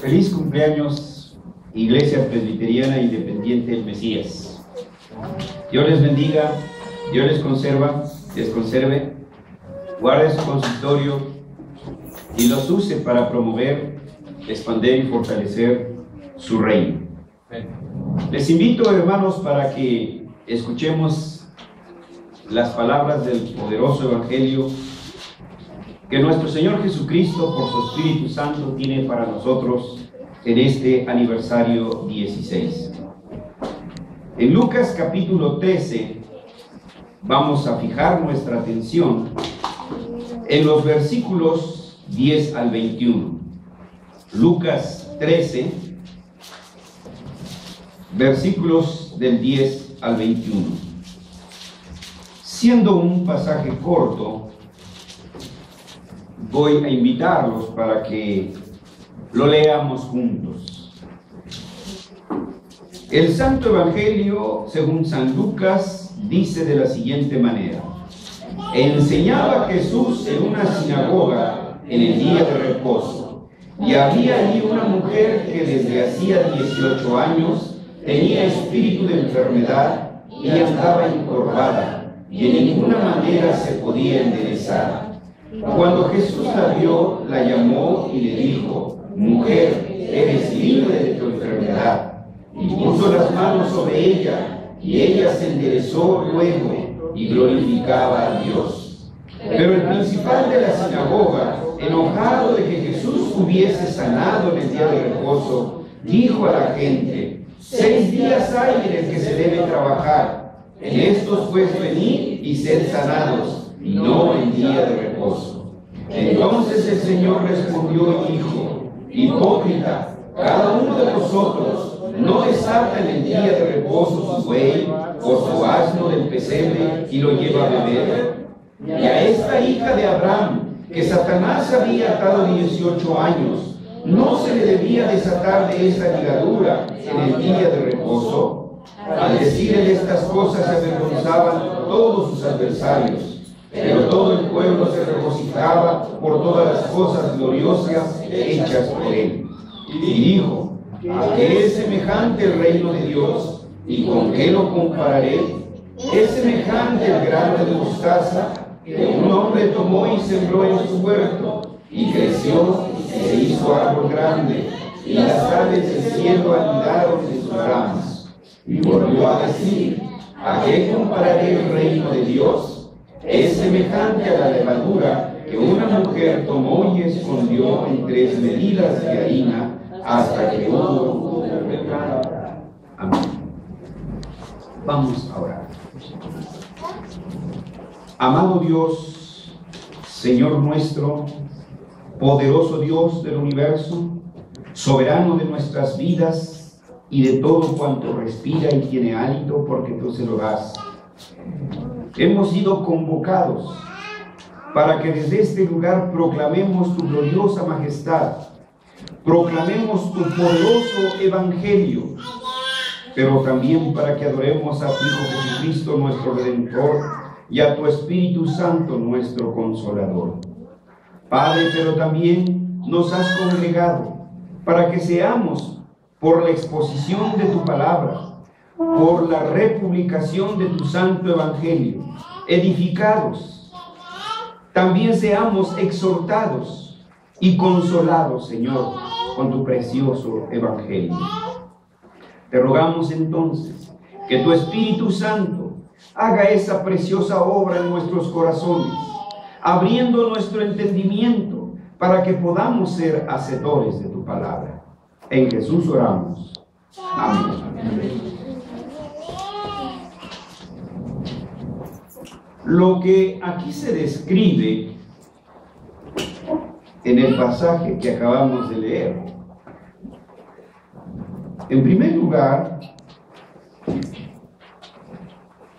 Feliz cumpleaños, Iglesia Presbiteriana Independiente del Mesías. Dios les bendiga, Dios les conserve, guarde su consistorio y los use para promover, expandir y fortalecer su reino. Les invito, hermanos, para que escuchemos las palabras del poderoso Evangelio que nuestro Señor Jesucristo, por su Espíritu Santo, tiene para nosotros en este aniversario 16. En Lucas capítulo 13 vamos a fijar nuestra atención en los versículos 10 al 21. Lucas 13, versículos del 10 al 21. Siendo un pasaje corto, voy a invitarlos para que lo leamos juntos. El Santo Evangelio, según San Lucas, dice de la siguiente manera: enseñaba Jesús en una sinagoga en el día de reposo, y había allí una mujer que desde hacía 18 años tenía espíritu de enfermedad y andaba encorvada, y en ninguna manera se podía enderezar. Cuando Jesús la vio, la llamó y le dijo: mujer, eres libre de tu enfermedad. Y puso las manos sobre ella, y ella se enderezó luego y glorificaba a Dios. Pero el principal de la sinagoga, enojado de que Jesús hubiese sanado en el día de reposo, dijo a la gente: 6 días hay en el que se debe trabajar. En estos pues venid y sed sanados, y no en día de reposo. Entonces el Señor respondió y dijo: hipócrita, cada uno de vosotros no desata en el día de reposo su buey o su asno del pesebre y lo lleva a beber. Y a esta hija de Abraham, que Satanás había atado 18 años, ¿no se le debía desatar de esta ligadura en el día de reposo? Al decirle estas cosas se avergonzaban todos sus adversarios. Pero todo el pueblo se regocijaba por todas las cosas gloriosas hechas por él. Y dijo: ¿a qué es semejante el reino de Dios? ¿Y con qué lo compararé? Es semejante el grano de mostaza que un hombre tomó y sembró en su huerto, y creció y se hizo árbol grande, y las aves del cielo anidaron en sus ramas. Y volvió a decir: ¿a qué compararé el reino de Dios? Es semejante a la levadura que una mujer tomó y escondió en 3 medidas de harina hasta que hubo fermentado. Amén. Vamos a orar. Amado Dios, Señor nuestro, poderoso Dios del universo, soberano de nuestras vidas y de todo cuanto respira y tiene hálito, porque tú se lo das. Hemos sido convocados para que desde este lugar proclamemos tu gloriosa majestad, proclamemos tu poderoso evangelio, pero también para que adoremos a tu Hijo Jesucristo, nuestro Redentor, y a tu Espíritu Santo, nuestro Consolador. Padre, pero también nos has congregado para que seamos, por la exposición de tu palabra, por la republicación de tu santo evangelio, edificados, también seamos exhortados y consolados, Señor, con tu precioso evangelio. Te rogamos entonces que tu Espíritu Santo haga esa preciosa obra en nuestros corazones, abriendo nuestro entendimiento para que podamos ser hacedores de tu palabra. En Jesús oramos. Amén. Lo que aquí se describe en el pasaje que acabamos de leer, en primer lugar,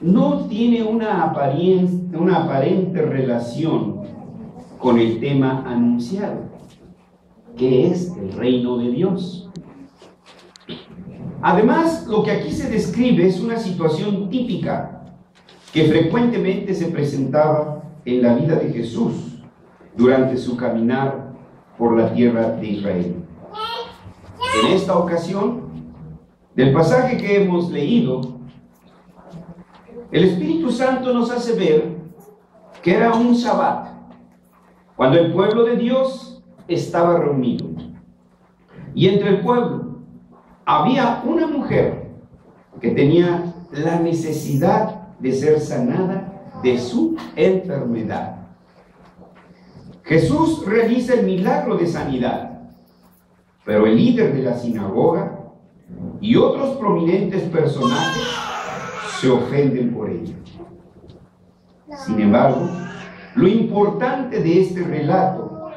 no tiene una aparente relación con el tema anunciado, que es el reino de Dios. Además, lo que aquí se describe es una situación típica que frecuentemente se presentaba en la vida de Jesús durante su caminar por la tierra de Israel. En esta ocasión, del pasaje que hemos leído, el Espíritu Santo nos hace ver que era un Sabbat, cuando el pueblo de Dios estaba reunido. Y entre el pueblo había una mujer que tenía la necesidad de ser sanada de su enfermedad. Jesús realiza el milagro de sanidad, pero el líder de la sinagoga y otros prominentes personajes se ofenden por ello. Sin embargo, lo importante de este relato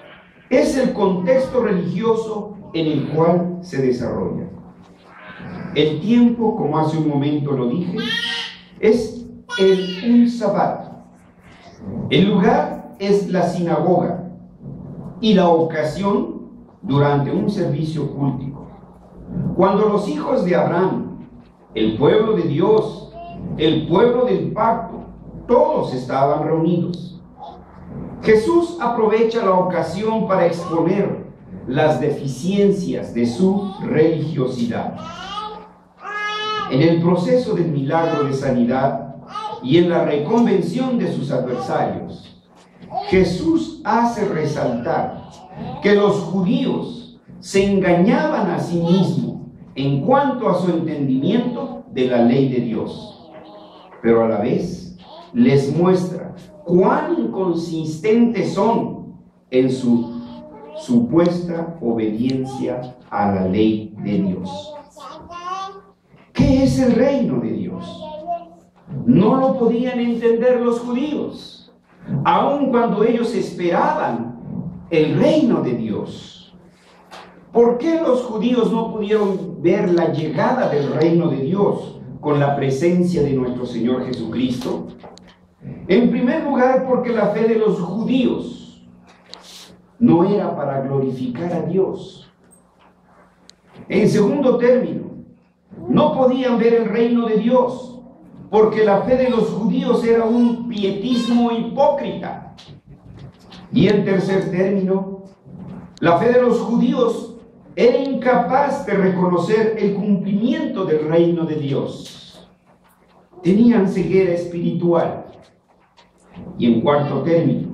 es el contexto religioso en el cual se desarrolla. El tiempo, como hace un momento lo dije, es un Sabbat. El lugar es la sinagoga y la ocasión durante un servicio cultico. Cuando los hijos de Abraham, el pueblo de Dios, el pueblo del pacto, todos estaban reunidos. Jesús aprovecha la ocasión para exponer las deficiencias de su religiosidad. En el proceso del milagro de sanidad y en la reconvención de sus adversarios, Jesús hace resaltar que los judíos se engañaban a sí mismos en cuanto a su entendimiento de la ley de Dios, pero a la vez les muestra cuán inconsistentes son en su supuesta obediencia a la ley de Dios. ¿Qué es el reino de Dios? No lo podían entender los judíos, aun cuando ellos esperaban el reino de Dios. ¿Por qué los judíos no pudieron ver la llegada del reino de Dios con la presencia de nuestro Señor Jesucristo? En primer lugar, porque la fe de los judíos no era para glorificar a Dios. En segundo término, no podían ver el reino de Dios, porque la fe de los judíos era un pietismo hipócrita. Y en tercer término, la fe de los judíos era incapaz de reconocer el cumplimiento del reino de Dios. Tenían ceguera espiritual. Y en cuarto término,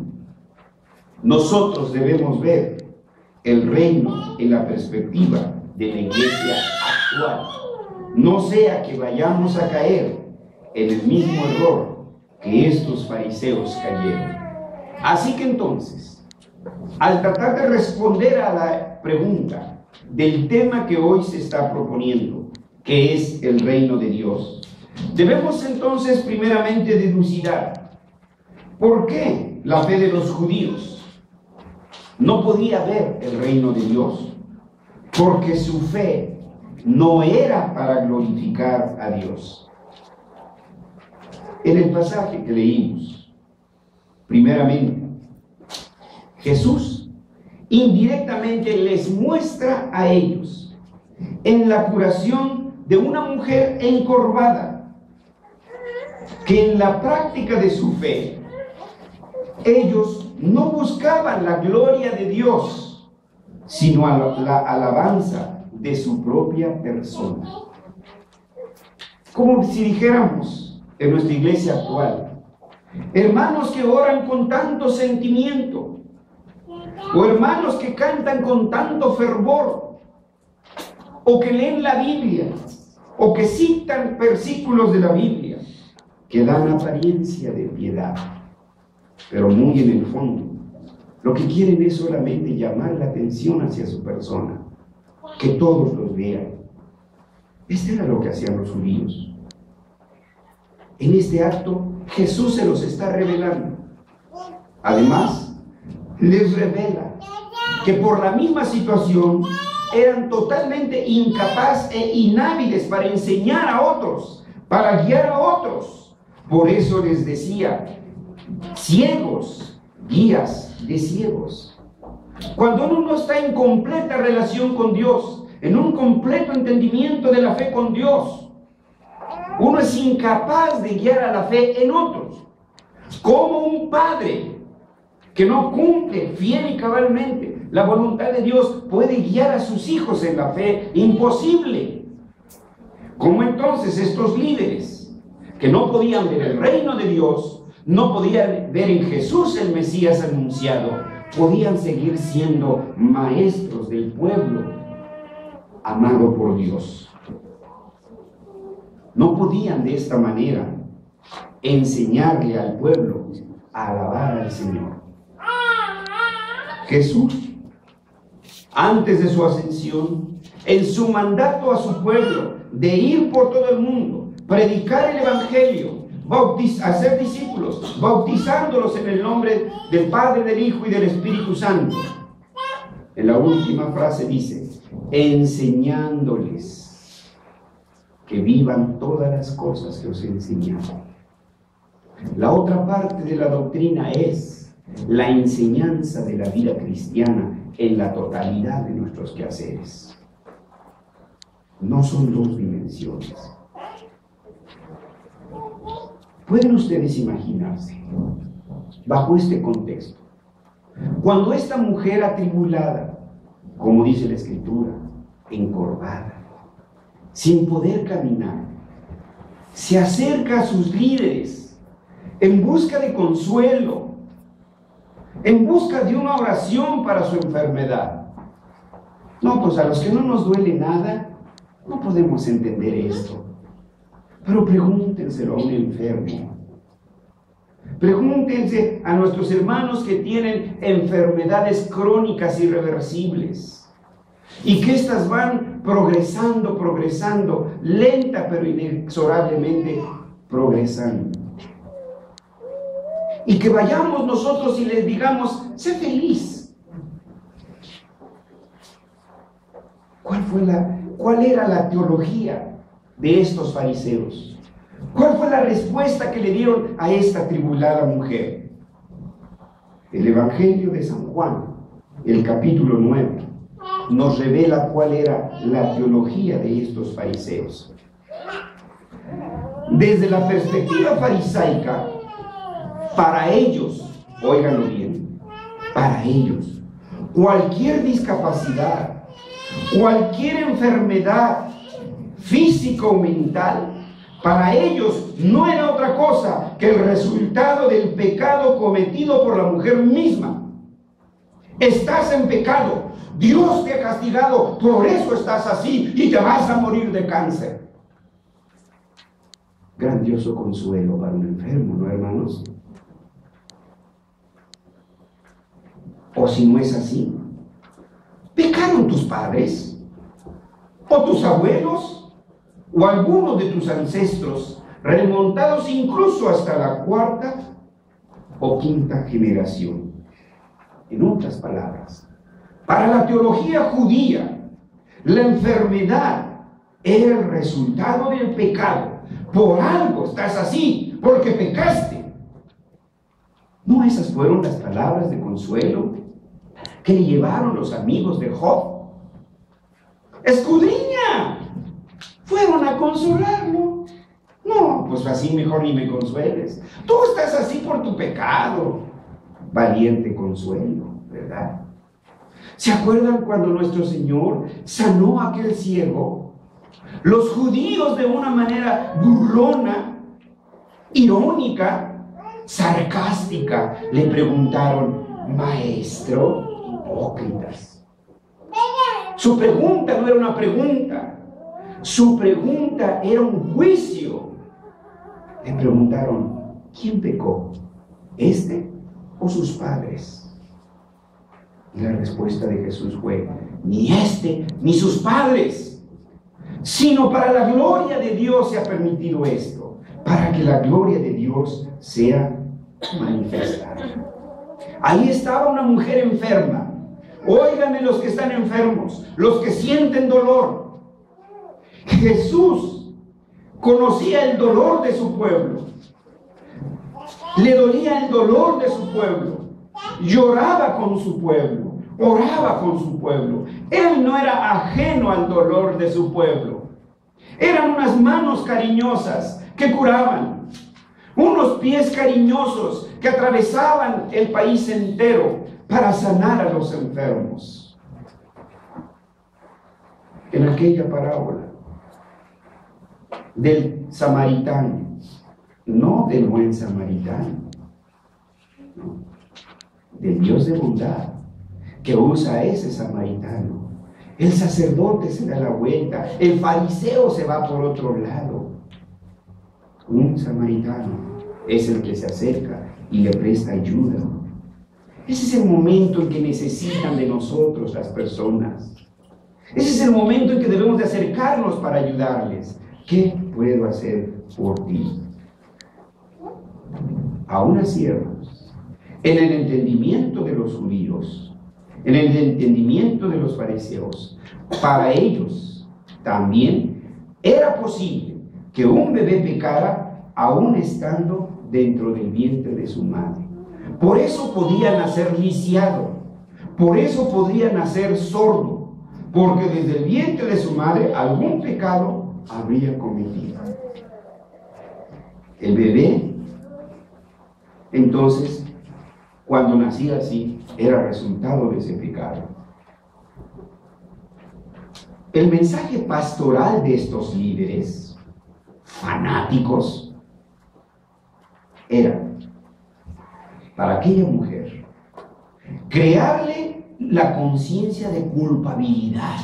nosotros debemos ver el reino en la perspectiva de la iglesia actual. No sea que vayamos a caer en el mismo error que estos fariseos cayeron. Así que entonces, al tratar de responder a la pregunta del tema que hoy se está proponiendo, que es el reino de Dios, debemos entonces primeramente dilucidar por qué la fe de los judíos no podía ver el reino de Dios. Porque su fe no era para glorificar a Dios. En el pasaje que leímos, primeramente, Jesús indirectamente les muestra a ellos en la curación de una mujer encorvada, que en la práctica de su fe, ellos no buscaban la gloria de Dios, sino la alabanza de su propia persona. Como si dijéramos en nuestra iglesia actual, hermanos que oran con tanto sentimiento, o hermanos que cantan con tanto fervor, o que leen la Biblia, o que citan versículos de la Biblia, que dan apariencia de piedad, pero muy en el fondo lo que quieren es solamente llamar la atención hacia su persona, que todos los vean. Esto era lo que hacían los judíos. En este acto Jesús se los está revelando. Además, les revela que por la misma situación eran totalmente incapaces e inhábiles para enseñar a otros, para guiar a otros. Por eso les decía, ciegos, guías de ciegos. Cuando uno no está en completa relación con Dios, en un completo entendimiento de la fe con Dios, uno es incapaz de guiar a la fe en otros. Como un padre que no cumple fiel y cabalmente la voluntad de Dios puede guiar a sus hijos en la fe? Imposible. ¿Cómo entonces estos líderes, que no podían ver el reino de Dios, no podían ver en Jesús el Mesías anunciado, podían seguir siendo maestros del pueblo amado por Dios? No podían de esta manera enseñarle al pueblo a alabar al Señor. Jesús, antes de su ascensión, en su mandato a su pueblo de ir por todo el mundo, predicar el Evangelio, hacer discípulos, bautizándolos en el nombre del Padre, del Hijo y del Espíritu Santo. En la última frase dice, enseñándoles que vivan todas las cosas que os he enseñado. La otra parte de la doctrina es la enseñanza de la vida cristiana en la totalidad de nuestros quehaceres. No son dos dimensiones. ¿Pueden ustedes imaginarse, bajo este contexto, cuando esta mujer atribulada, como dice la Escritura, encorvada, sin poder caminar, se acerca a sus líderes en busca de consuelo, en busca de una oración para su enfermedad? No, pues a los que no nos duele nada, no podemos entender esto. Pero pregúntenselo a un enfermo. Pregúntense a nuestros hermanos que tienen enfermedades crónicas irreversibles y que éstas van progresando, lenta pero inexorablemente progresando. Y que vayamos nosotros y les digamos, sé feliz. ¿Cuál era la teología de estos fariseos? ¿Cuál fue la respuesta que le dieron a esta atribulada mujer? El Evangelio de San Juan, el capítulo 9, nos revela cuál era la teología de estos fariseos. Desde la perspectiva farisaica, para ellos, óiganlo bien, para ellos, cualquier discapacidad, cualquier enfermedad física o mental, para ellos no era otra cosa que el resultado del pecado cometido por la mujer misma. Estás en pecado, Dios te ha castigado, por eso estás así y te vas a morir de cáncer. Grandioso consuelo para un enfermo, ¿no, hermanos? O si no es así, ¿pecaron tus padres? ¿O tus abuelos? ¿O algunos de tus ancestros, remontados incluso hasta la cuarta o quinta generación? En otras palabras, para la teología judía, la enfermedad era el resultado del pecado. Por algo estás así, porque pecaste. ¿No esas fueron las palabras de consuelo que le llevaron los amigos de Job? ¡Escudriña! Fueron a consolarlo. No, pues así mejor ni me consueles. Tú estás así por tu pecado. Valiente consuelo, ¿verdad? ¿Se acuerdan cuando nuestro Señor sanó a aquel ciego? Los judíos, de una manera burlona, irónica, sarcástica, le preguntaron, maestro, hipócritas. Su pregunta no era una pregunta, su pregunta era un juicio. Le preguntaron, ¿quién pecó? ¿Este o sus padres? Y la respuesta de Jesús fue, ni este ni sus padres, sino para la gloria de Dios se ha permitido esto, para que la gloria de Dios sea manifestada. Ahí estaba una mujer enferma. Óiganme los que están enfermos, los que sienten dolor. Jesús conocía el dolor de su pueblo. Le dolía el dolor de su pueblo. Lloraba con su pueblo. Oraba con su pueblo. Él no era ajeno al dolor de su pueblo. Eran unas manos cariñosas que curaban. Unos pies cariñosos que atravesaban el país entero para sanar a los enfermos. En aquella parábola del samaritano, no del buen samaritano, no, del Dios de bondad que usa a ese samaritano. El sacerdote se da la vuelta, el fariseo se va por otro lado. Un samaritano es el que se acerca y le presta ayuda. Ese es el momento en que necesitan de nosotros las personas. Ese es el momento en que debemos de acercarnos para ayudarles. ¿Qué puedo hacer por ti? Aún así, hermanos, en el entendimiento de los judíos, en el entendimiento de los fariseos, para ellos también era posible que un bebé pecara aún estando dentro del vientre de su madre. Por eso podía nacer lisiado, por eso podría nacer sordo, porque desde el vientre de su madre algún pecado habría cometido. El bebé, entonces, cuando nacía así, era resultado de ese pecado. El mensaje pastoral de estos líderes fanáticos era para aquella mujer crearle la conciencia de culpabilidad,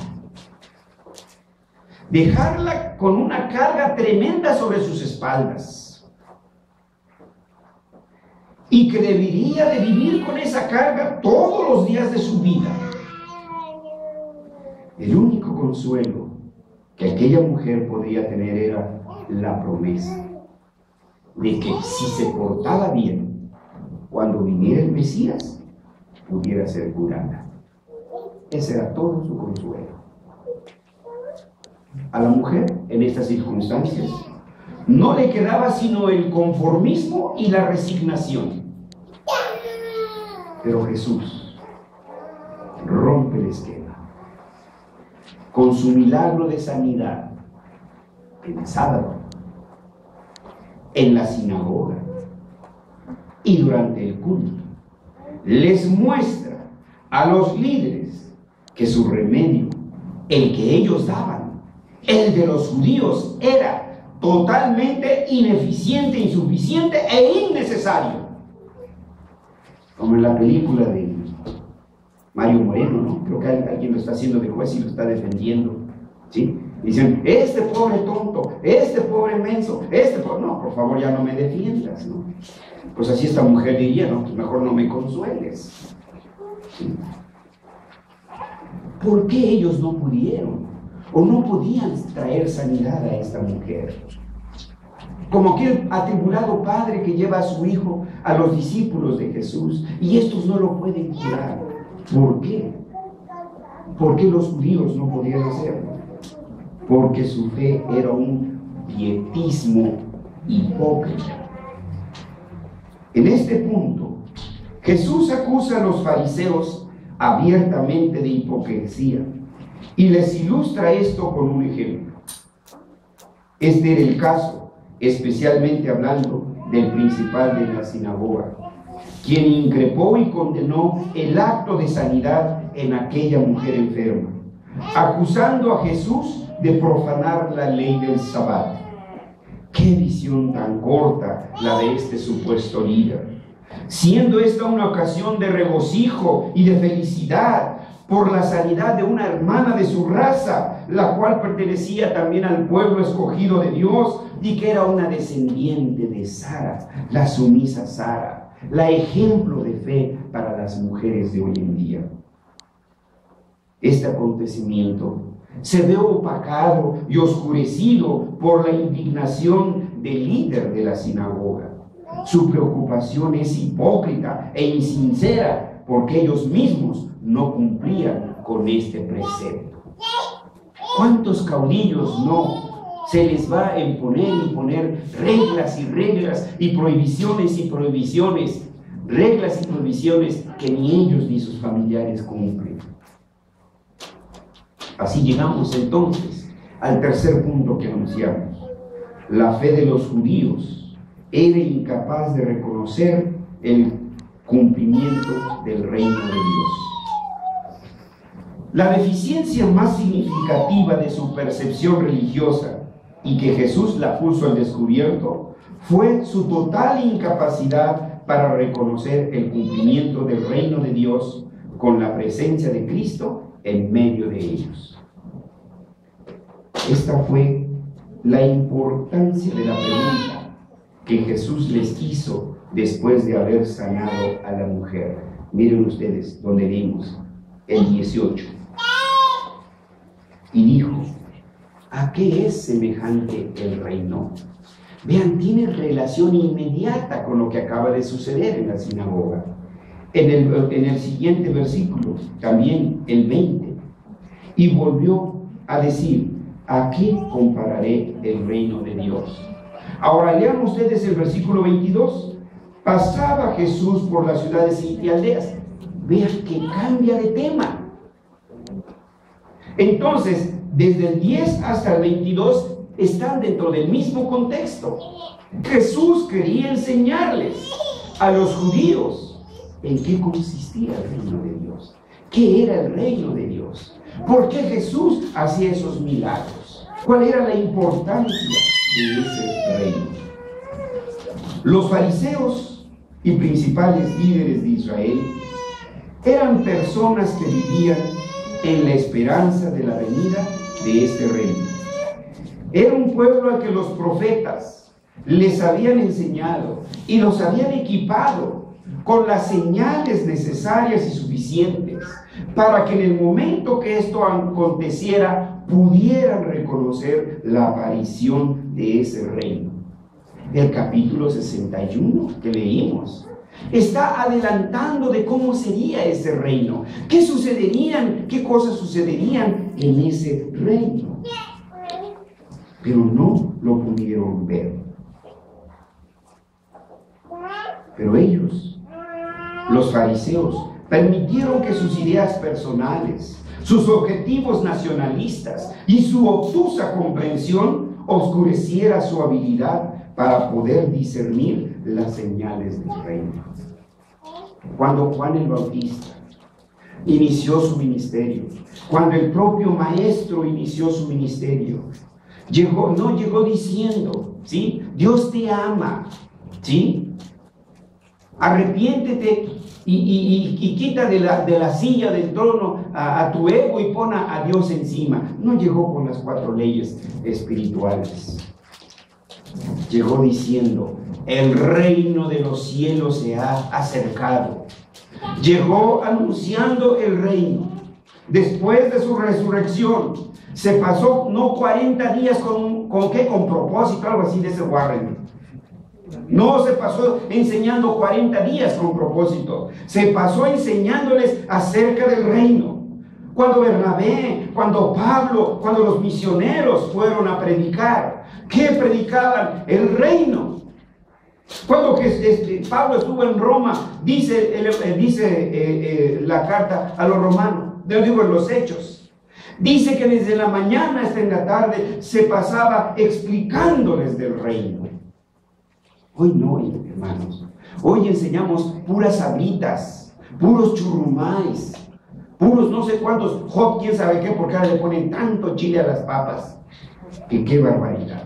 dejarla con una carga tremenda sobre sus espaldas y que debería de vivir con esa carga todos los días de su vida. El único consuelo que aquella mujer podría tener era la promesa de que si se portaba bien, cuando viniera el Mesías, pudiera ser curada. Ese era todo su consuelo. A la mujer, en estas circunstancias, no le quedaba sino el conformismo y la resignación. Pero Jesús rompe el esquema con su milagro de sanidad en el sábado, en la sinagoga y durante el culto. Les muestra a los líderes que su remedio, el que ellos daban, el de los judíos, era totalmente ineficiente, insuficiente e innecesario. Como en la película de Mario Moreno, ¿no? Creo que alguien lo está haciendo de juez y lo está defendiendo, ¿sí? Dicen, este pobre tonto, este pobre menso, este pobre... No, por favor, ya no me defiendas, ¿no? Pues así esta mujer diría, no, pues mejor no me consueles. ¿Sí? ¿Por qué ellos no pudieron? ¿O no podían traer sanidad a esta mujer? Como aquel atribulado padre que lleva a su hijo a los discípulos de Jesús y estos no lo pueden curar. ¿Por qué? ¿Por qué los judíos no podían hacerlo? Porque su fe era un pietismo hipócrita. En este punto, Jesús acusa a los fariseos abiertamente de hipocresía y les ilustra esto con un ejemplo. Este era el caso, especialmente hablando del principal de la sinagoga, quien increpó y condenó el acto de sanidad en aquella mujer enferma, acusando a Jesús de profanar la ley del Sabbat. ¡Qué visión tan corta la de este supuesto líder! Siendo esta una ocasión de regocijo y de felicidad por la sanidad de una hermana de su raza, la cual pertenecía también al pueblo escogido de Dios y que era una descendiente de Sara, la sumisa Sara, la ejemplo de fe para las mujeres de hoy en día. Este acontecimiento se ve opacado y oscurecido por la indignación del líder de la sinagoga. Su preocupación es hipócrita e insincera porque ellos mismos no cumplían con este precepto. ¿Cuántos caudillos no se les va a imponer reglas y reglas y prohibiciones, reglas y prohibiciones que ni ellos ni sus familiares cumplen? Así llegamos entonces al tercer punto que anunciamos. La fe de los judíos era incapaz de reconocer el cumplimiento del reino de Dios. La deficiencia más significativa de su percepción religiosa, y que Jesús la puso al descubierto, fue su total incapacidad para reconocer el cumplimiento del reino de Dios con la presencia de Cristo en medio de ellos. Esta fue la importancia de la pregunta que Jesús les hizo después de haber sanado a la mujer. Miren ustedes donde leímos el 18. Y dijo: ¿a qué es semejante el reino? Vean, tiene relación inmediata con lo que acaba de suceder en la sinagoga. En el siguiente versículo, también el 20, y volvió a decir: ¿a qué compararé el reino de Dios? Ahora lean ustedes el versículo 22. Pasaba Jesús por las ciudades y aldeas. Vean que cambia de tema. Entonces, desde el 10 hasta el 22 están dentro del mismo contexto. Jesús quería enseñarles a los judíos en qué consistía el reino de Dios, qué era el reino de Dios, por qué Jesús hacía esos milagros, cuál era la importancia de ese reino. Los fariseos y principales líderes de Israel eran personas que vivían en la esperanza de la venida de este reino. Era un pueblo al que los profetas les habían enseñado y los habían equipado con las señales necesarias y suficientes para que en el momento que esto aconteciera pudieran reconocer la aparición de ese reino. El capítulo 61 que leímos está adelantando de cómo sería ese reino, qué sucederían, qué cosas sucederían en ese reino. Pero no lo pudieron ver. Pero ellos, los fariseos, permitieron que sus ideas personales, sus objetivos nacionalistas y su obtusa comprensión oscureciera su habilidad para poder discernir las señales del reino. Cuando Juan el Bautista inició su ministerio, cuando el propio Maestro inició su ministerio, no llegó diciendo, ¿sí?, Dios te ama, ¿sí?, arrepiéntete y quita de la silla del trono a tu ego y pon a Dios encima. No llegó con las 4 leyes espirituales. Llegó diciendo: el reino de los cielos se ha acercado. Llegó anunciando el reino. Después de su resurrección, se pasó no 40 días con propósito, algo así de ese Warren. No se pasó enseñando 40 días con propósito. Se pasó enseñándoles acerca del reino. Cuando Bernabé, cuando Pablo, cuando los misioneros fueron a predicar, ¿qué predicaban? El reino. Cuando Pablo estuvo en Roma, dice la carta a los romanos, en los Hechos, dice que desde la mañana hasta en la tarde se pasaba explicándoles del reino. Hoy no, hermanos. Hoy enseñamos puras sabritas, puros churrumais, puros no sé cuántos, quién sabe qué, porque ahora le ponen tanto chile a las papas. Que qué barbaridad.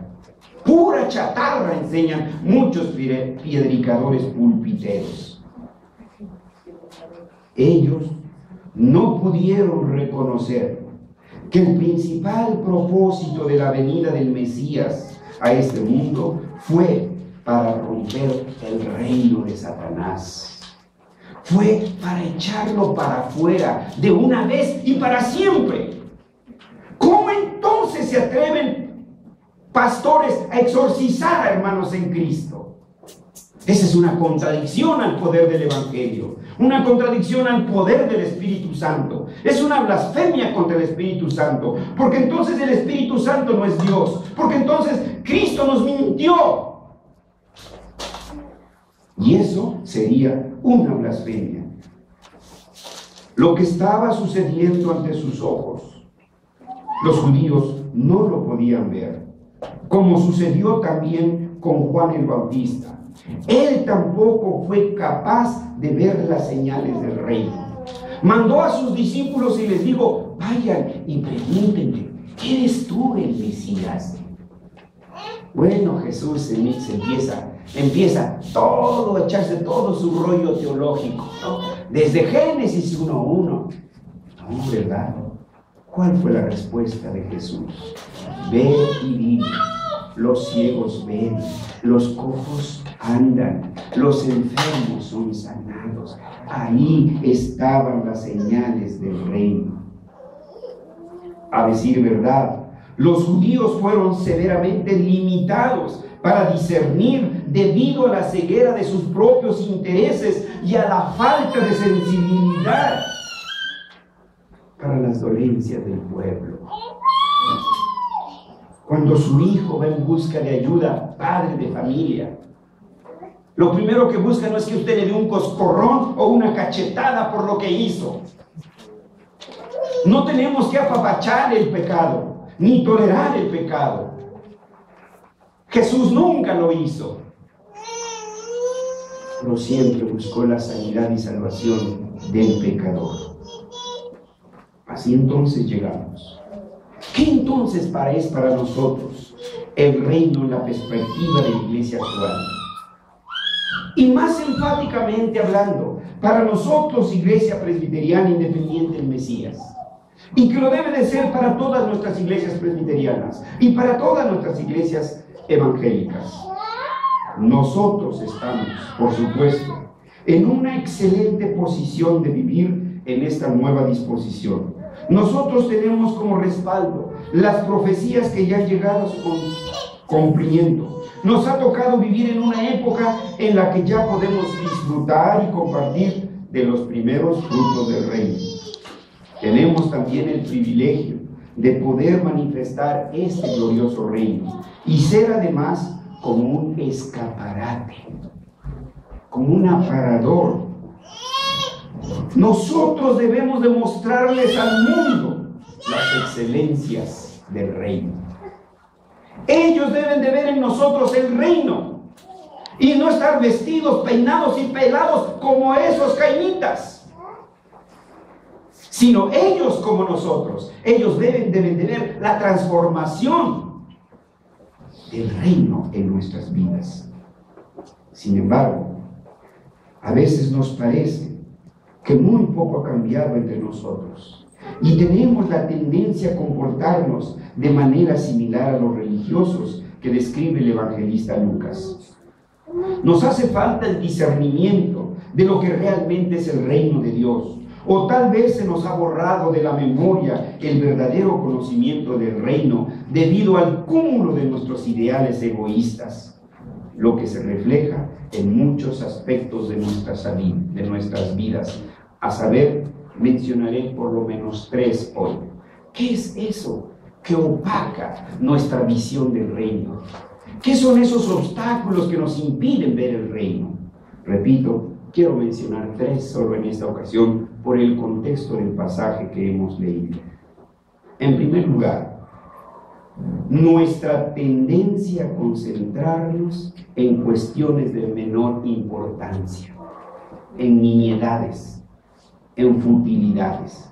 Pura chatarra enseñan muchos piedricadores pulpiteros. Ellos no pudieron reconocer que el principal propósito de la venida del Mesías a este mundo fue para romper el reino de Satanás. Fue para echarlo para afuera de una vez y para siempre. ¿Cómo entonces se atreven pastores a exorcizar a hermanos en Cristo? Esa es una contradicción al poder del Evangelio, una contradicción al poder del Espíritu Santo. Es una blasfemia contra el Espíritu Santo, porque entonces el Espíritu Santo no es Dios, porque entonces Cristo nos mintió. Y eso sería una blasfemia. Lo que estaba sucediendo ante sus ojos, los judíos no lo podían ver, como sucedió también con Juan el Bautista. Él tampoco fue capaz de ver las señales del reino. Mandó a sus discípulos y les dijo: vayan y pregúntenle, ¿eres tú el Mesías? Bueno, Jesús empieza todo a echarse todo su rollo teológico, ¿no? Desde Génesis 1:1. No, ¿verdad? ¿Cuál fue la respuesta de Jesús? Ve y vive. Los ciegos ven, los cojos andan, los enfermos son sanados. Ahí estaban las señales del reino. A decir verdad, los judíos fueron severamente limitados para discernir debido a la ceguera de sus propios intereses y a la falta de sensibilidad para las dolencias del pueblo. Cuando su hijo va en busca de ayuda, padre de familia, lo primero que busca no es que usted le dé un coscorrón o una cachetada por lo que hizo. No tenemos que apapachar el pecado, ni tolerar el pecado. Jesús nunca lo hizo, pero siempre buscó la sanidad y salvación del pecador. Así entonces llegamos. ¿Qué entonces es para nosotros el reino en la perspectiva de la iglesia actual? Y más enfáticamente hablando, para nosotros, Iglesia Presbiteriana Independiente del Mesías, y que lo debe de ser para todas nuestras iglesias presbiterianas y para todas nuestras iglesias evangélicas. Nosotros estamos, por supuesto, en una excelente posición de vivir en esta nueva disposición. Nosotros tenemos como respaldo las profecías que ya han llegado a su cumplimiento. Nos ha tocado vivir en una época en la que ya podemos disfrutar y compartir de los primeros frutos del reino. Tenemos también el privilegio de poder manifestar este glorioso reino y ser además como un escaparate, como un aparador. Nosotros debemos demostrarles al mundo las excelencias del reino. Ellos deben de ver en nosotros el reino y no estar vestidos, peinados y pelados como esos cainitas, sino ellos como nosotros. Ellos deben de ver la transformación del reino en nuestras vidas. Sin embargo, a veces nos parece que muy poco ha cambiado entre nosotros y tenemos la tendencia a comportarnos de manera similar a los religiosos que describe el evangelista Lucas. Nos hace falta el discernimiento de lo que realmente es el reino de Dios, o tal vez se nos ha borrado de la memoria el verdadero conocimiento del reino debido al cúmulo de nuestros ideales egoístas, lo que se refleja en muchos aspectos de nuestras vidas. A saber, mencionaré por lo menos 3 hoy. ¿Qué es eso que opaca nuestra visión del reino? ¿Qué son esos obstáculos que nos impiden ver el reino? Repito, quiero mencionar 3 solo en esta ocasión por el contexto del pasaje que hemos leído. En primer lugar, nuestra tendencia a concentrarnos en cuestiones de menor importancia, en nimiedades, en futilidades,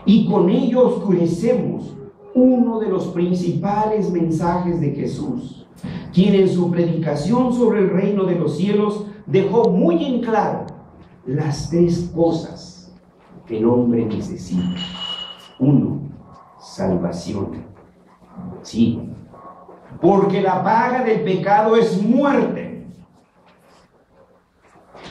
y con ello oscurecemos uno de los principales mensajes de Jesús, quien en su predicación sobre el reino de los cielos dejó muy en claro las 3 cosas que el hombre necesita. 1, salvación. Sí, porque la paga del pecado es muerte.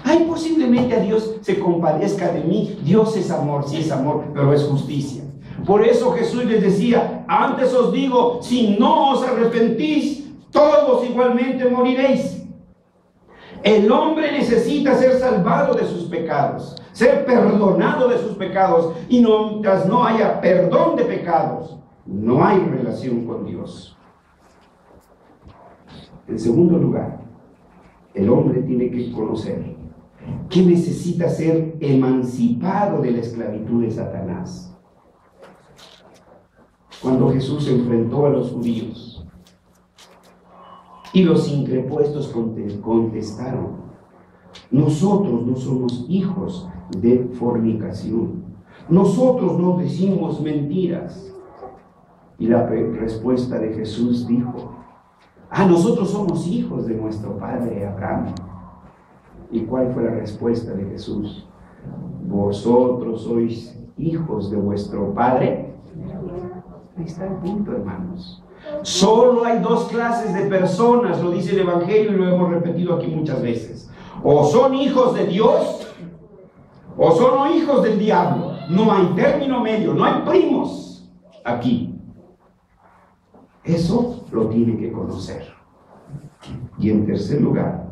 Ay, posiblemente a Dios se compadezca de mí. Dios es amor, sí es amor, pero es justicia. Por eso Jesús les decía: antes os digo, si no os arrepentís, todos igualmente moriréis. El hombre necesita ser salvado de sus pecados, ser perdonado de sus pecados, y mientras no haya perdón de pecados, no hay relación con Dios. En segundo lugar, el hombre tiene que conocer que necesita ser emancipado de la esclavitud de Satanás. Cuando Jesús se enfrentó a los judíos, Y los increpuestos contestaron: nosotros no somos hijos de fornicación. Nosotros no decimos mentiras. Y la respuesta de Jesús dijo: nosotros somos hijos de nuestro padre Abraham. ¿Y cuál fue la respuesta de Jesús? Vosotros sois hijos de vuestro padre. Ahí está el punto, hermanos. Solo hay dos clases de personas, lo dice el Evangelio y lo hemos repetido aquí muchas veces. O son hijos de Dios o son hijos del diablo. No hay término medio, no hay primos aquí. Eso lo tiene que conocer. Y en tercer lugar,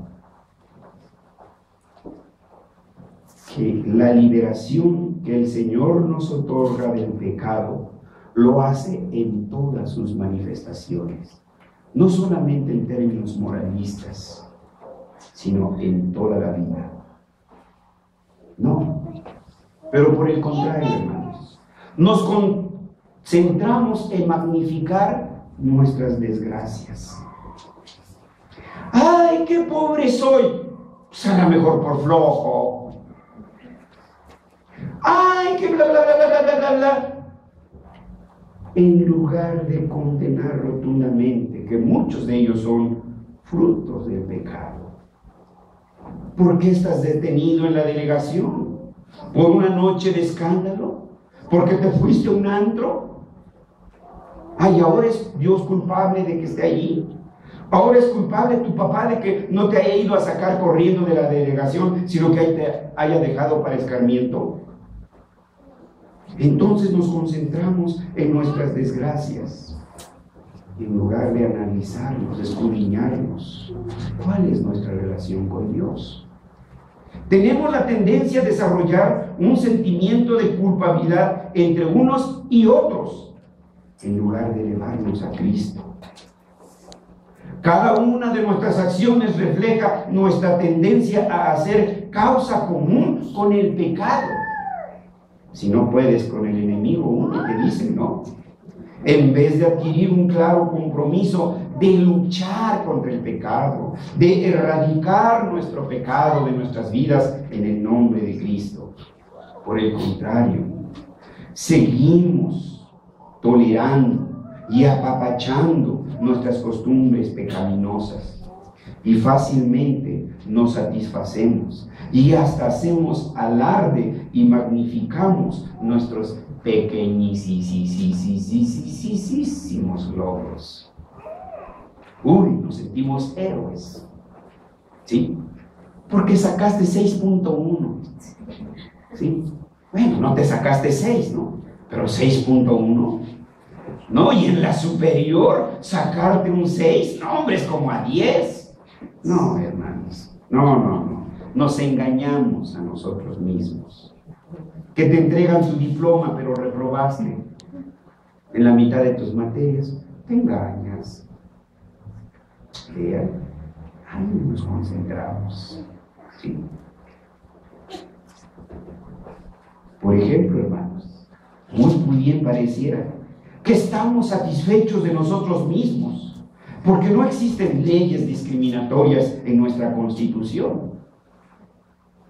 que la liberación que el Señor nos otorga del pecado lo hace en todas sus manifestaciones, no solamente en términos moralistas, sino en toda la vida. No, pero por el contrario, hermanos, nos concentramos en magnificar nuestras desgracias. ¡Ay, qué pobre soy! Pues a lo mejor por flojo. ¡Ay, qué bla, bla, bla, bla, bla, bla, bla! En lugar de condenar rotundamente que muchos de ellos son frutos del pecado. ¿Por qué estás detenido en la delegación? ¿Por una noche de escándalo? ¿Porque te fuiste a un antro? Ay, ahora es Dios culpable de que esté allí. Ahora es culpable tu papá de que no te haya ido a sacar corriendo de la delegación, sino que te haya dejado para escarmiento. Entonces nos concentramos en nuestras desgracias, en lugar de analizarnos, escudriñarnos. ¿Cuál es nuestra relación con Dios? Tenemos la tendencia a desarrollar un sentimiento de culpabilidad entre unos y otros, en lugar de elevarnos a Cristo. Cada una de nuestras acciones refleja nuestra tendencia a hacer causa común con el pecado. Si no puedes con el enemigo, uno te dice no. En vez de adquirir un claro compromiso de luchar contra el pecado, de erradicar nuestro pecado de nuestras vidas en el nombre de Cristo. Por el contrario, seguimos tolerando y apapachando nuestras costumbres pecaminosas y fácilmente nos satisfacemos y hasta hacemos alarde y magnificamos nuestros pequeñísimos logros. Nos sentimos héroes, ¿sí? Porque sacaste 6.1, ¿sí? Bueno, no te sacaste 6, ¿no? Pero 6.1, ¿no? Y en la superior, sacarte un 6, no, hombre, es como a 10. No, hermanos, no. Nos engañamos a nosotros mismos. Que te entregan tu diploma, pero reprobaste en la mitad de tus materias. Te engañas. Ahí nos concentramos, ¿sí? Por ejemplo, hermanos, muy bien pareciera que estamos satisfechos de nosotros mismos, porque no existen leyes discriminatorias en nuestra Constitución.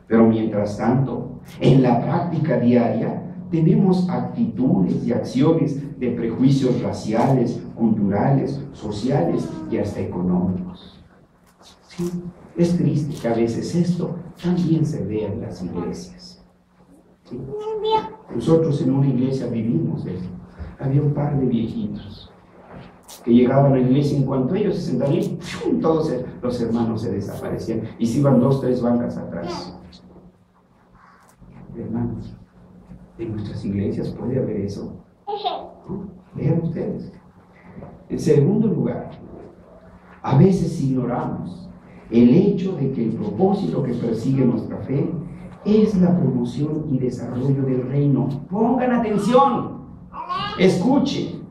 Pero mientras tanto, en la práctica diaria, tenemos actitudes y acciones de prejuicios raciales, culturales, sociales y hasta económicos. Sí, es triste que a veces esto también se vea en las iglesias. ¿Sí? Nosotros en una iglesia vivimos esto. Había un par de viejitos que llegaban a la iglesia, en cuanto ellos se sentaban, todos los hermanos se desaparecían y se iban 2 o 3 bancas atrás. Hermanos, en nuestras iglesias puede haber eso, ¿no? Vean ustedes. En segundo lugar, a veces ignoramos el hecho de que el propósito que persigue nuestra fe es la promoción y desarrollo del reino. Pongan atención, escuchen.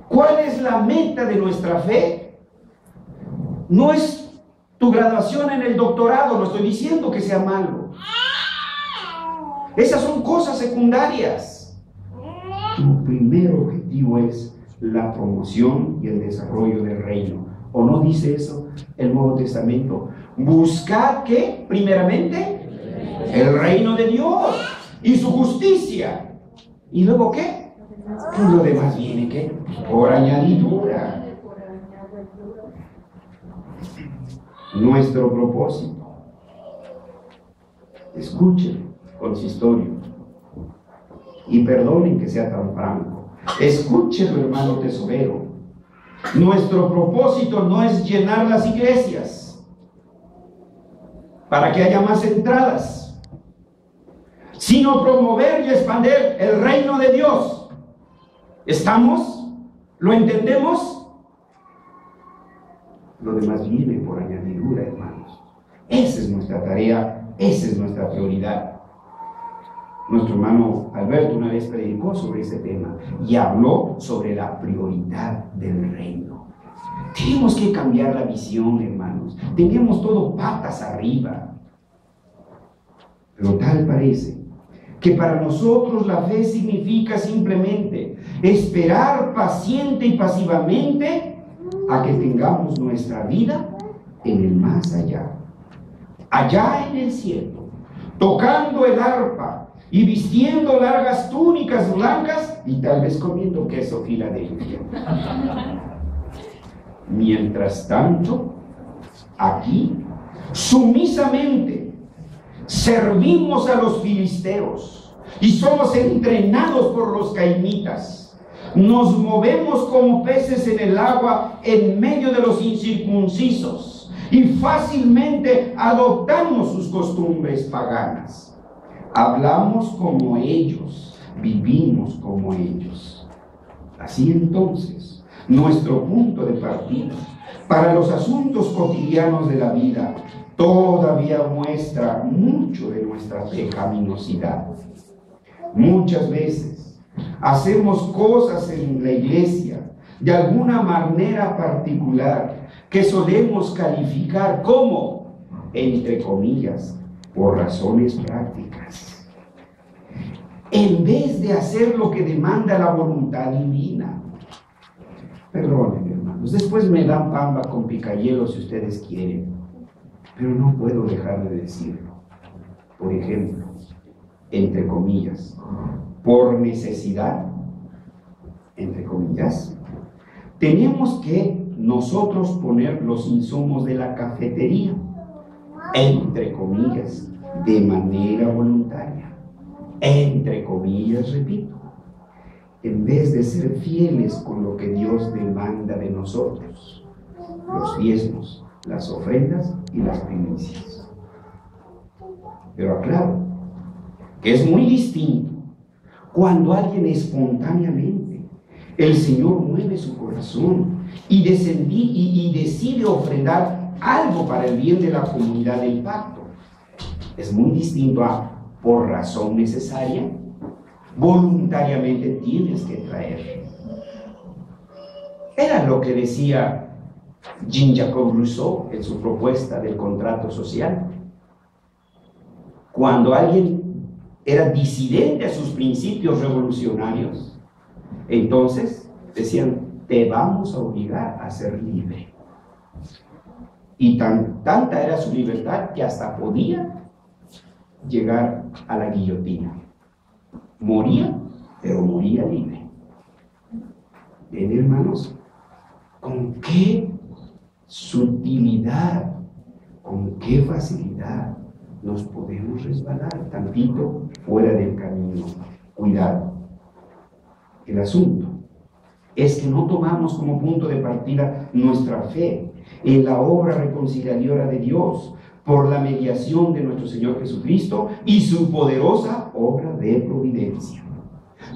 ¿Cuál es la meta de nuestra fe? No es tu graduación en el doctorado, no estoy diciendo que sea malo. Esas son cosas secundarias. Tu primer objetivo es la promoción y el desarrollo del reino. ¿O no dice eso el Nuevo Testamento? Buscad que, primeramente, el reino de Dios y su justicia. ¿Y luego qué? Pues lo demás viene, ¿qué? Por añadidura. Nuestro propósito. Escuchen, consistorio. Y perdonen que sea tan franco. Escúchelo, hermano tesorero. Nuestro propósito no es llenar las iglesias para que haya más entradas, sino promover y expandir el reino de Dios. ¿Estamos? ¿Lo entendemos? Lo demás viene por añadidura, hermanos. Esa es nuestra tarea, esa es nuestra prioridad. Nuestro hermano Alberto una vez predicó sobre ese tema y habló sobre la prioridad del reino. Tenemos que cambiar la visión, hermanos. Teníamos todo patas arriba. Pero tal parece que para nosotros la fe significa simplemente esperar paciente y pasivamente a que tengamos nuestra vida en el más allá. Allá en el cielo, tocando el arpa y vistiendo largas túnicas blancas y tal vez comiendo queso Filadelfia. Mientras tanto, aquí, sumisamente, servimos a los filisteos y somos entrenados por los cainitas. Nos movemos como peces en el agua en medio de los incircuncisos y fácilmente adoptamos sus costumbres paganas. Hablamos como ellos, vivimos como ellos. Así entonces, nuestro punto de partida para los asuntos cotidianos de la vida todavía muestra mucho de nuestra pecaminosidad. Muchas veces hacemos cosas en la iglesia de alguna manera particular que solemos calificar como, entre comillas, por razones prácticas, en vez de hacer lo que demanda la voluntad divina. Perdonen, hermanos, después me dan pamba con picayelo si ustedes quieren, pero no puedo dejar de decirlo. Por ejemplo, entre comillas, por necesidad, entre comillas, tenemos que nosotros poner los insumos de la cafetería, entre comillas, de manera voluntaria, entre comillas, repito, en vez de ser fieles con lo que Dios demanda de nosotros, los diezmos, las ofrendas y las primicias. Pero aclaro que es muy distinto cuando alguien espontáneamente, el Señor mueve su corazón y decide ofrendar algo para el bien de la comunidad del pacto. Es muy distinto a por razón necesaria, voluntariamente tienes que traer. Era lo que decía Jean-Jacques Rousseau en su propuesta del contrato social. Cuando alguien era disidente a sus principios revolucionarios, entonces decían, te vamos a obligar a ser libre. Y tanta era su libertad que hasta podía llegar a la guillotina. Moría, pero moría libre. ¿Ven, hermanos? ¿Con qué sutilidad, con qué facilidad nos podemos resbalar tantito fuera del camino? Cuidado. El asunto es que no tomamos como punto de partida nuestra fe en la obra reconciliadora de Dios por la mediación de nuestro Señor Jesucristo y su poderosa obra de providencia.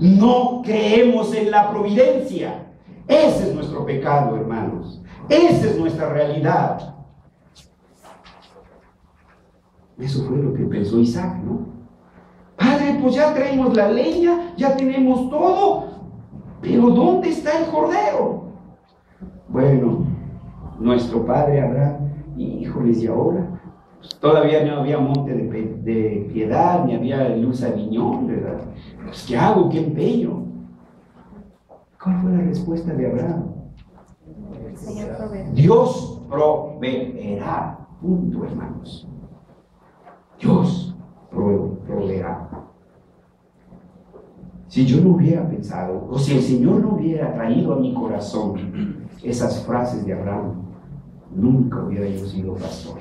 No creemos en la providencia. Ese es nuestro pecado, hermanos. Esa es nuestra realidad. Eso fue lo que pensó Isaac, ¿no? Padre, pues ya traemos la leña, ya tenemos todo, pero ¿dónde está el cordero? Bueno, nuestro padre Abraham, híjoles, ¿y ahora? Pues todavía no había monte de piedad, ni había luz a viñón, ¿verdad? Pues ¿qué hago? ¿Qué empeño? ¿Cuál fue la respuesta de Abraham? Señor proveerá. Dios proveerá. Punto, hermanos. Dios proveerá. Si yo no hubiera pensado, o si el Señor no hubiera traído a mi corazón esas frases de Abraham, nunca hubiera yo sido pastor.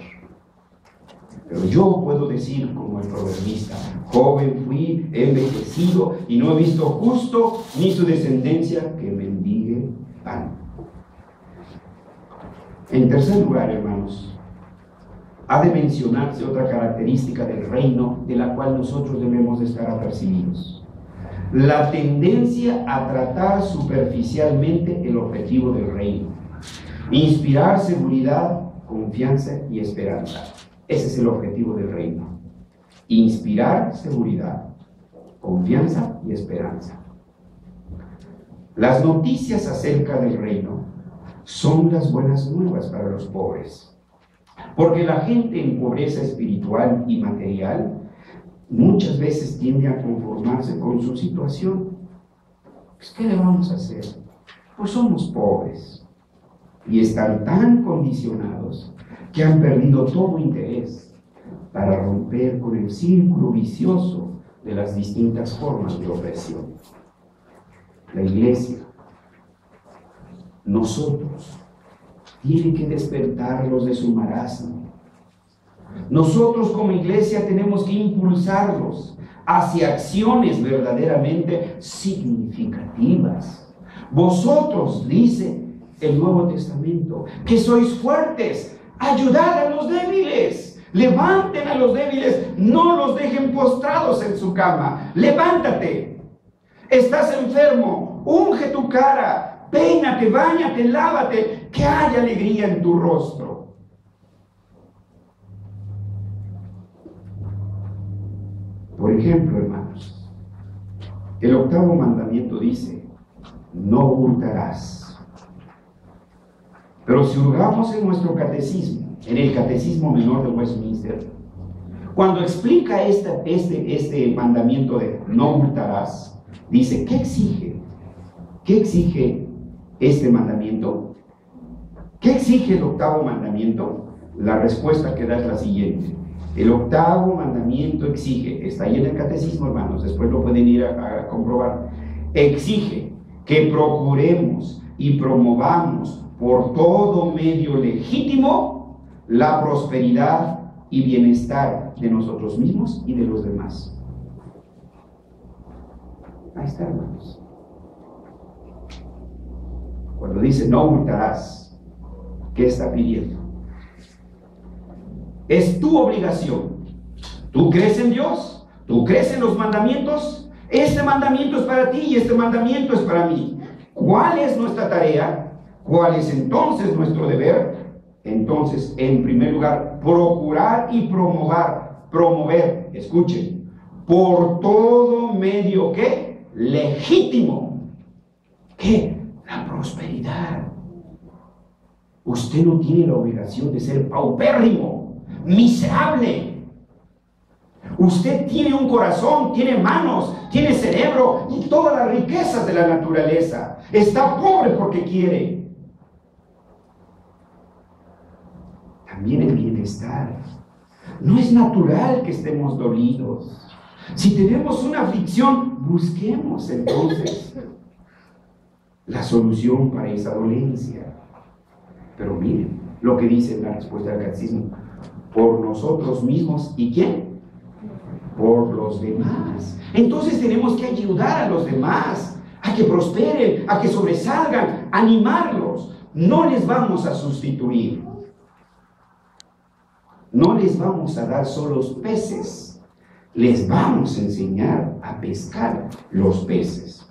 Pero yo puedo decir como el proverbista: joven fui, he envejecido y no he visto justo ni su descendencia que mendigue pan. En tercer lugar, hermanos, ha de mencionarse otra característica del reino de la cual nosotros debemos de estar apercibidos: la tendencia a tratar superficialmente el objetivo del reino, inspirar seguridad, confianza y esperanza. Ese es el objetivo del reino: inspirar seguridad, confianza y esperanza. Las noticias acerca del reino son las buenas nuevas para los pobres, porque la gente en pobreza espiritual y material muchas veces tiende a conformarse con su situación. Pues, ¿qué le vamos a hacer? Pues somos pobres. Y están tan condicionados que han perdido todo interés para romper con el círculo vicioso de las distintas formas de opresión. La iglesia, nosotros, tiene que despertarlos de su marasmo. Nosotros como iglesia tenemos que impulsarlos hacia acciones verdaderamente significativas. Vosotros, dice el Nuevo Testamento, que sois fuertes, ayudad a los débiles, levanten a los débiles, no los dejen postrados en su cama. Levántate, estás enfermo, unge tu cara, peínate, báñate, lávate, que haya alegría en tu rostro. Por ejemplo, hermanos, el 8º mandamiento dice: no hurtarás. Pero si hurgamos en nuestro catecismo, en el Catecismo Menor de Westminster, cuando explica este mandamiento de no hurtarás, dice: ¿qué exige? ¿Qué exige este mandamiento? ¿Qué exige el 8º mandamiento? La respuesta que da es la siguiente: el 8º mandamiento exige, está ahí en el catecismo, hermanos, después lo pueden ir a comprobar, exige que procuremos y promovamos por todo medio legítimo la prosperidad y bienestar de nosotros mismos y de los demás. Ahí está, hermanos. Cuando dice no hurtarás, ¿qué está pidiendo? Es tu obligación. ¿Tú crees en Dios? ¿Tú crees en los mandamientos? Este mandamiento es para ti y este mandamiento es para mí. ¿Cuál es nuestra tarea? ¿Cuál es entonces nuestro deber? Entonces, en primer lugar, procurar y promover, escuchen, por todo medio, ¿qué? Legítimo. ¿Qué? La prosperidad. Usted no tiene la obligación de ser paupérrimo, miserable. Usted tiene un corazón, tiene manos, tiene cerebro y todas las riquezas de la naturaleza. Está pobre porque quiere. También el bienestar. No es natural que estemos dolidos. Si tenemos una aflicción, busquemos entonces la solución para esa dolencia. Pero miren lo que dice la respuesta del catecismo: por nosotros mismos. ¿Y quién? Por los demás. Entonces tenemos que ayudar a los demás a que prosperen, a que sobresalgan, animarlos. No les vamos a sustituir. No les vamos a dar solo los peces. Les vamos a enseñar a pescar los peces.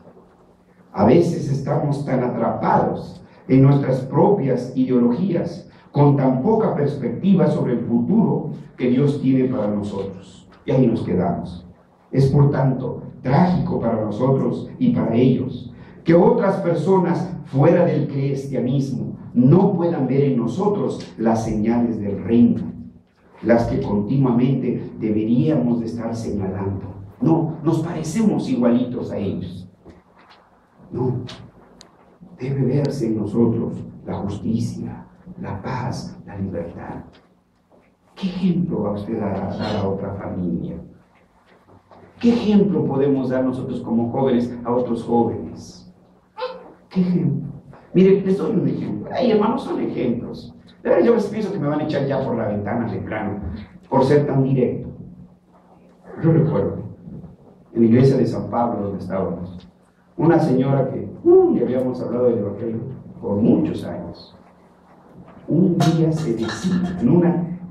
A veces estamos tan atrapados en nuestras propias ideologías, con tan poca perspectiva sobre el futuro que Dios tiene para nosotros. Y ahí nos quedamos. Es por tanto trágico para nosotros y para ellos que otras personas fuera del cristianismo no puedan ver en nosotros las señales del reino, las que continuamente deberíamos de estar señalando. No, nos parecemos igualitos a ellos. No. debe verse en nosotros la justicia, la paz, la libertad. ¿Qué ejemplo va usted a dar a otra familia? ¿Qué ejemplo podemos dar nosotros como jóvenes a otros jóvenes? ¿Qué ejemplo? Mire, les doy un ejemplo. Ay, hermanos, son ejemplos. De verdad, yo a veces pienso que me van a echar ya por la ventana de plano, por ser tan directo. Yo recuerdo, en la iglesia de San Pablo, donde estábamos, una señora que le habíamos hablado del evangelio por muchos años. Un día se decide,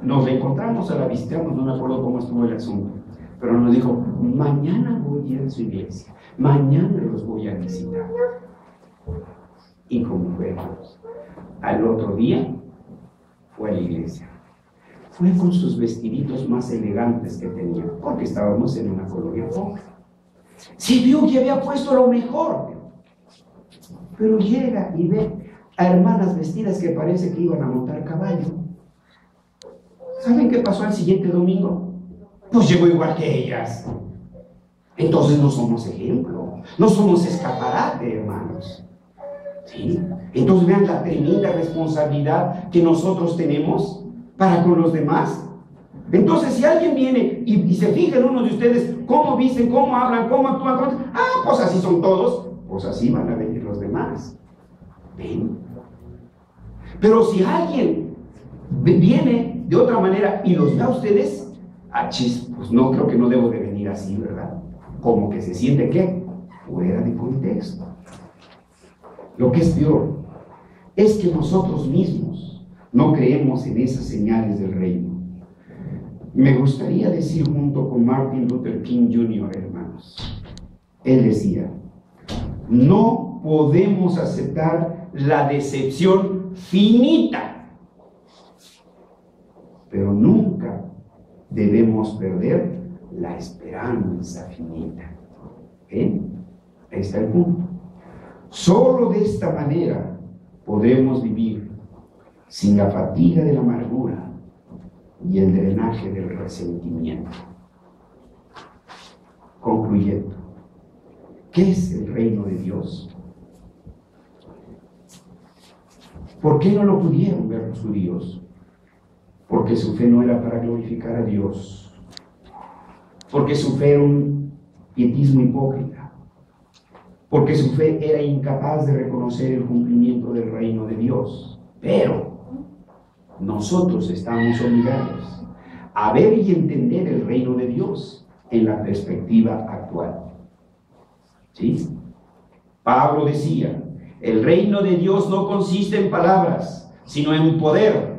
nos encontramos, la visitamos, no me acuerdo cómo estuvo el asunto, pero nos dijo, mañana voy a ir a su iglesia, mañana los voy a visitar. Y como fue, al otro día fue a la iglesia. Fue con sus vestiditos más elegantes que tenía, porque estábamos en una colonia pobre. Se vio que había puesto lo mejor, pero llega y ve a hermanas vestidas que parece que iban a montar caballo. ¿Saben qué pasó al siguiente domingo? Pues llegó igual que ellas. Entonces no somos ejemplo, no somos escaparate, hermanos. ¿Sí? Entonces vean la tremenda responsabilidad que nosotros tenemos para con los demás. Entonces si alguien viene y se fija en uno de ustedes cómo visten, cómo hablan, cómo actúan, pues así son todos, pues así van a venir los demás. ¿Ven? Pero si alguien viene de otra manera y los ve a ustedes, pues no, creo que no debo de venir así, ¿verdad? Como que se siente, ¿qué? Fuera de contexto. Lo que es peor es que nosotros mismos no creemos en esas señales del reino. Me gustaría decir junto con Martin Luther King Jr., hermanos, él decía, no podemos aceptar la decepción finita, pero nunca debemos perder la esperanza finita. ¿Ven? Ahí está el punto. Solo de esta manera podremos vivir sin la fatiga de la amargura y el drenaje del resentimiento. Concluyendo, ¿qué es el reino de Dios? ¿Por qué no lo pudieron ver los judíos? Porque su fe no era para glorificar a Dios, porque su fe era un pietismo hipócrita, porque su fe era incapaz de reconocer el cumplimiento del reino de Dios. Pero nosotros estamos obligados a ver y entender el reino de Dios en la perspectiva actual. ¿Sí? Pablo decía, el reino de Dios no consiste en palabras, sino en poder.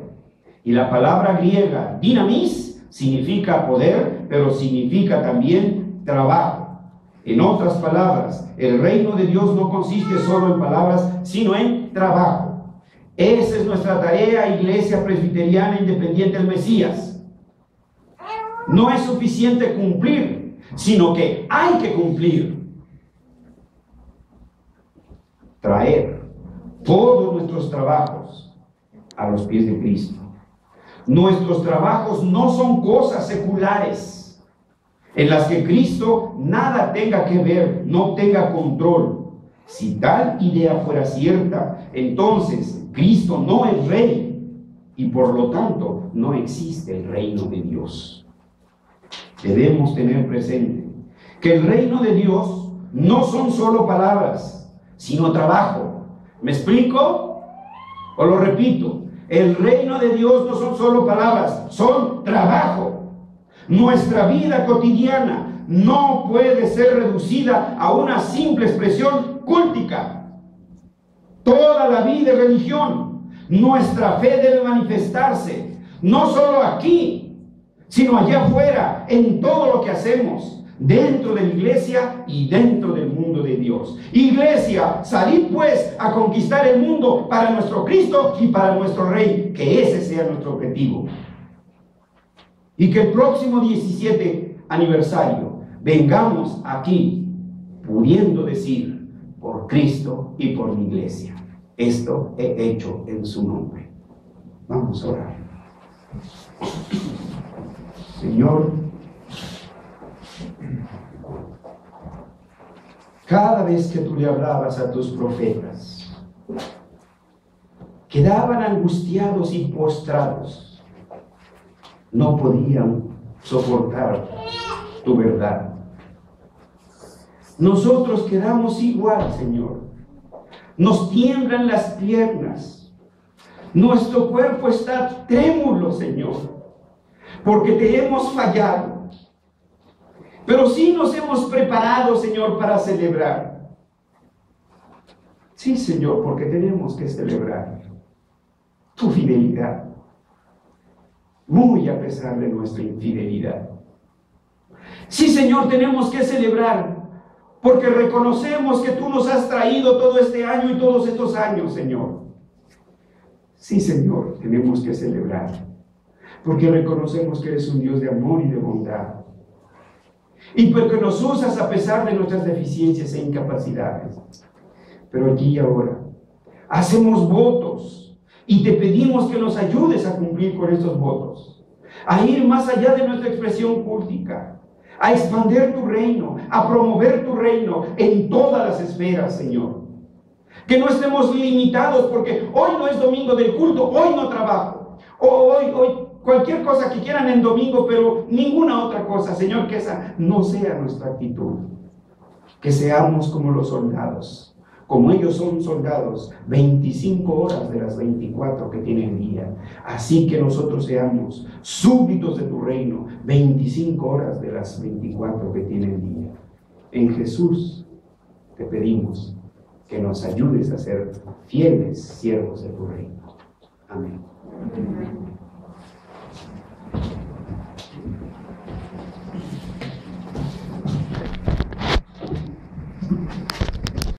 Y la palabra griega, dinamis, significa poder, pero significa también trabajo. En otras palabras, el reino de Dios no consiste solo en palabras, sino en trabajo. Esa es nuestra tarea, Iglesia Presbiteriana Independiente del Mesías. No es suficiente cumplir, sino que hay que cumplir. Traer todos nuestros trabajos a los pies de Cristo. Nuestros trabajos no son cosas seculares en las que Cristo nada tenga que ver, no tenga control. Si tal idea fuera cierta, entonces Cristo no es rey y por lo tanto no existe el reino de Dios. Debemos tener presente que el reino de Dios no son solo palabras, sino trabajo. ¿Me explico? O lo repito. El reino de Dios no son solo palabras, son trabajo. Nuestra vida cotidiana no puede ser reducida a una simple expresión cúltica. Toda la vida es religión. Nuestra fe debe manifestarse, no solo aquí, sino allá afuera, en todo lo que hacemos, dentro de la iglesia y dentro del mundo de Dios. Iglesia, salid pues a conquistar el mundo para nuestro Cristo y para nuestro Rey, que ese sea nuestro objetivo. Y que el próximo 17 aniversario vengamos aquí pudiendo decir, por Cristo y por mi iglesia, esto he hecho en su nombre. Vamos a orar. Señor, cada vez que tú le hablabas a tus profetas, quedaban angustiados y postrados. No podían soportar tu verdad. Nosotros quedamos igual, Señor. Nos tiemblan las piernas. Nuestro cuerpo está trémulo, Señor, porque te hemos fallado. Pero sí nos hemos preparado, Señor, para celebrar. Sí, Señor, porque tenemos que celebrar tu fidelidad, muy a pesar de nuestra infidelidad. Sí, Señor, tenemos que celebrar, porque reconocemos que tú nos has traído todo este año y todos estos años, Señor. Sí, Señor, tenemos que celebrar, porque reconocemos que eres un Dios de amor y de bondad, y porque nos usas a pesar de nuestras deficiencias e incapacidades. Pero aquí y ahora hacemos votos y te pedimos que nos ayudes a cumplir con estos votos, a ir más allá de nuestra expresión cultica, a expandir tu reino, a promover tu reino en todas las esferas, Señor. Que no estemos limitados porque hoy no es domingo del culto, hoy no trabajo, hoy cualquier cosa que quieran en domingo, pero ninguna otra cosa, Señor, que esa no sea nuestra actitud. Que seamos como los soldados, como ellos son soldados, 25 horas de las 24 que tiene el día. Así que nosotros seamos súbditos de tu reino, 25 horas de las 24 que tiene el día. En Jesús te pedimos que nos ayudes a ser fieles siervos de tu reino. Amén.